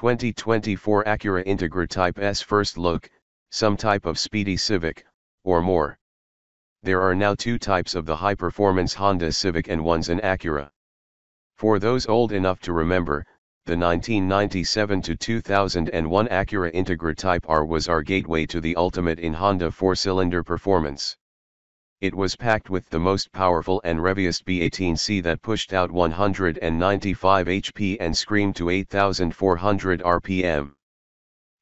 2024 Acura Integra Type S first look, some type of speedy Civic, or more. There are now two types of the high-performance Honda Civic and one's an Acura. For those old enough to remember, the 1997 to 2001 Acura Integra Type R was our gateway to the ultimate in Honda four-cylinder performance. It was packed with the most powerful and reviest B18C that pushed out 195 HP and screamed to 8,400 RPM.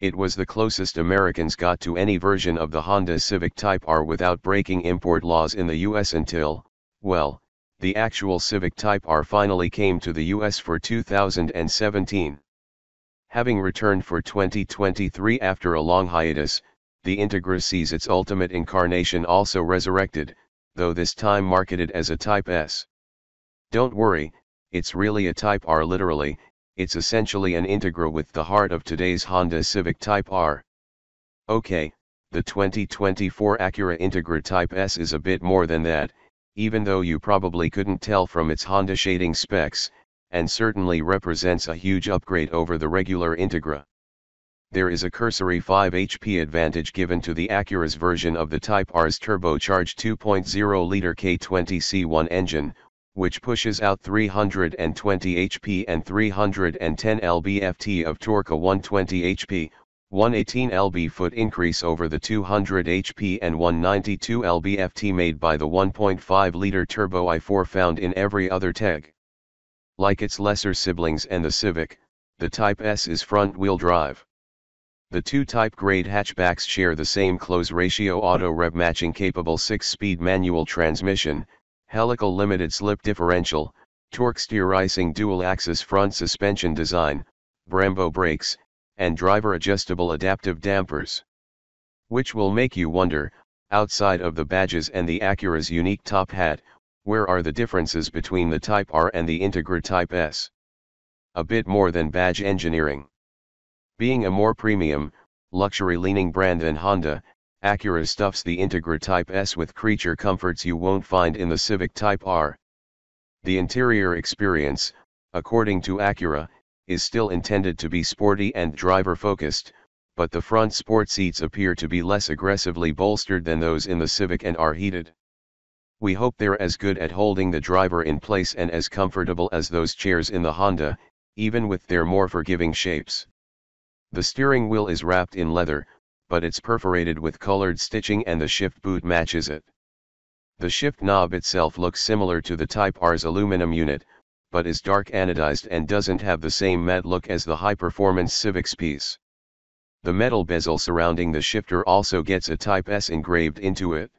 It was the closest Americans got to any version of the Honda Civic Type R without breaking import laws in the US until, well, the actual Civic Type R finally came to the US for 2017. Having returned for 2023 after a long hiatus, the Integra sees its ultimate incarnation also resurrected, though this time marketed as a Type S. Don't worry, it's really a Type R literally, it's essentially an Integra with the heart of today's Honda Civic Type R. Okay, the 2024 Acura Integra Type S is a bit more than that, even though you probably couldn't tell from its Honda shading specs, and certainly represents a huge upgrade over the regular Integra. There is a cursory 5 HP advantage given to the Acura's version of the Type R's turbocharged 2.0-liter K20C1 engine, which pushes out 320 HP and 310 lb-ft of torque, a 120 HP, 118 lb-ft increase over the 200 HP and 192 lb-ft made by the 1.5-liter turbo i4 found in every other TEG. Like its lesser siblings and the Civic, the Type S is front-wheel drive. The two Type-grade hatchbacks share the same close-ratio auto-rev matching capable 6-speed manual transmission, helical limited slip differential, torque steerizing dual-axis front suspension design, Brembo brakes, and driver-adjustable adaptive dampers. Which will make you wonder, outside of the badges and the Acura's unique top hat, where are the differences between the Type R and the Integra Type S? A bit more than badge engineering. Being a more premium, luxury-leaning brand than Honda, Acura stuffs the Integra Type S with creature comforts you won't find in the Civic Type R. The interior experience, according to Acura, is still intended to be sporty and driver-focused, but the front sport seats appear to be less aggressively bolstered than those in the Civic and are heated. We hope they're as good at holding the driver in place and as comfortable as those chairs in the Honda, even with their more forgiving shapes. The steering wheel is wrapped in leather, but it's perforated with colored stitching and the shift boot matches it. The shift knob itself looks similar to the Type R's aluminum unit, but is dark anodized and doesn't have the same matte look as the high-performance Civic's piece. The metal bezel surrounding the shifter also gets a Type S engraved into it.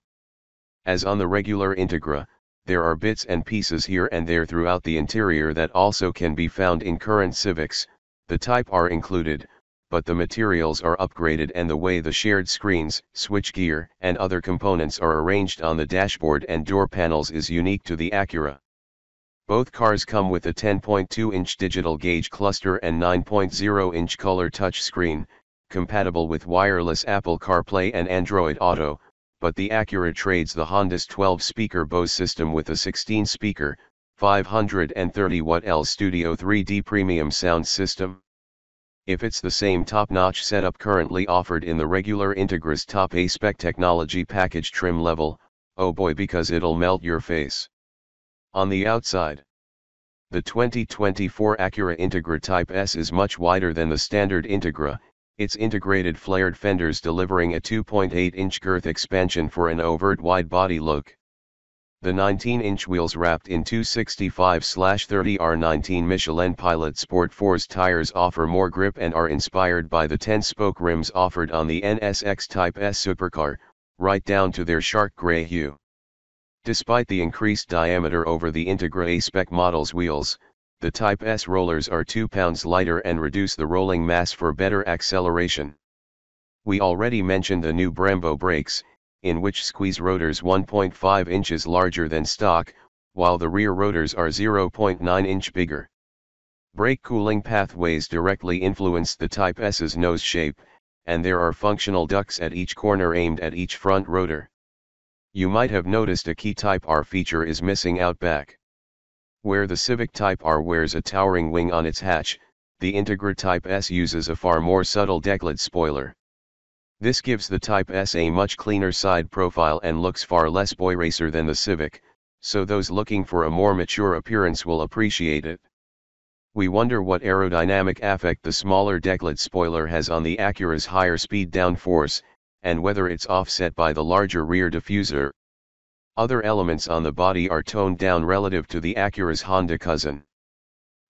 As on the regular Integra, there are bits and pieces here and there throughout the interior that also can be found in current Civics, the Type R included, but the materials are upgraded and the way the shared screens, switchgear, and other components are arranged on the dashboard and door panels is unique to the Acura. Both cars come with a 10.2-inch digital gauge cluster and 9.0-inch color touchscreen, compatible with wireless Apple CarPlay and Android Auto, but the Acura trades the Honda's 12-speaker Bose system with a 16-speaker, 530-watt L Studio 3D premium sound system. If it's the same top-notch setup currently offered in the regular Integra's top a-spec technology package trim level, oh boy, because it'll melt your face. On the outside, the 2024 Acura Integra Type S is much wider than the standard Integra, its integrated flared fenders delivering a 2.8-inch girth expansion for an overt wide-body look. The 19-inch wheels wrapped in 265/30 R19 Michelin Pilot Sport 4's tires offer more grip and are inspired by the 10-spoke rims offered on the NSX Type S supercar, right down to their shark gray hue. Despite the increased diameter over the Integra A-spec model's wheels, the Type S rollers are 2 pounds lighter and reduce the rolling mass for better acceleration. We already mentioned the new Brembo brakes, in which squeeze rotors 1.5 inches larger than stock, while the rear rotors are 0.9 inch bigger. Brake cooling pathways directly influence the Type S's nose shape, and there are functional ducts at each corner aimed at each front rotor. You might have noticed a key Type R feature is missing out back. Where the Civic Type R wears a towering wing on its hatch, the Integra Type S uses a far more subtle deckled spoiler. This gives the Type S a much cleaner side profile and looks far less boy racer than the Civic, so those looking for a more mature appearance will appreciate it. We wonder what aerodynamic effect the smaller deckled spoiler has on the Acura's higher speed downforce, and whether it's offset by the larger rear diffuser. Other elements on the body are toned down relative to the Acura's Honda cousin.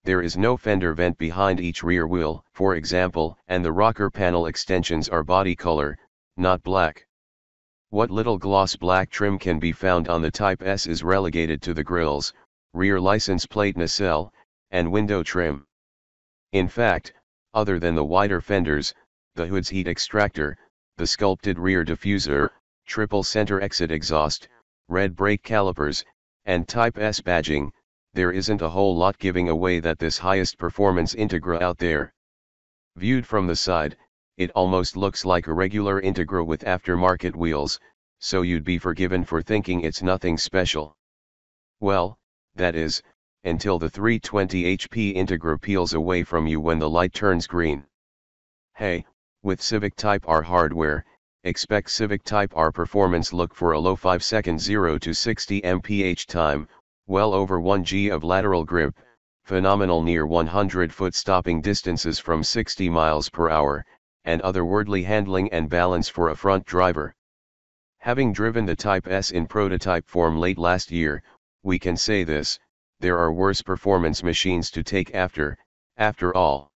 There is no fender vent behind each rear wheel, for example, and the rocker panel extensions are body color, not black. What little gloss black trim can be found on the Type S is relegated to the grills, rear license plate nacelle, and window trim. In fact, other than the wider fenders, the hood's heat extractor, the sculpted rear diffuser, triple center exit exhaust, red brake calipers, and Type S badging, there isn't a whole lot giving away that this highest performance Integra out there. Viewed from the side, it almost looks like a regular Integra with aftermarket wheels, so you'd be forgiven for thinking it's nothing special. Well, that is, until the 320 HP Integra peels away from you when the light turns green. Hey, with Civic Type R hardware, expect Civic Type R performance. Look for a low 5-second 0 to 60 mph time, well over 1 g of lateral grip, phenomenal near 100-foot stopping distances from 60 miles per hour, and otherworldly handling and balance for a front driver. Having driven the Type S in prototype form late last year, we can say this: there are worse performance machines to take after all.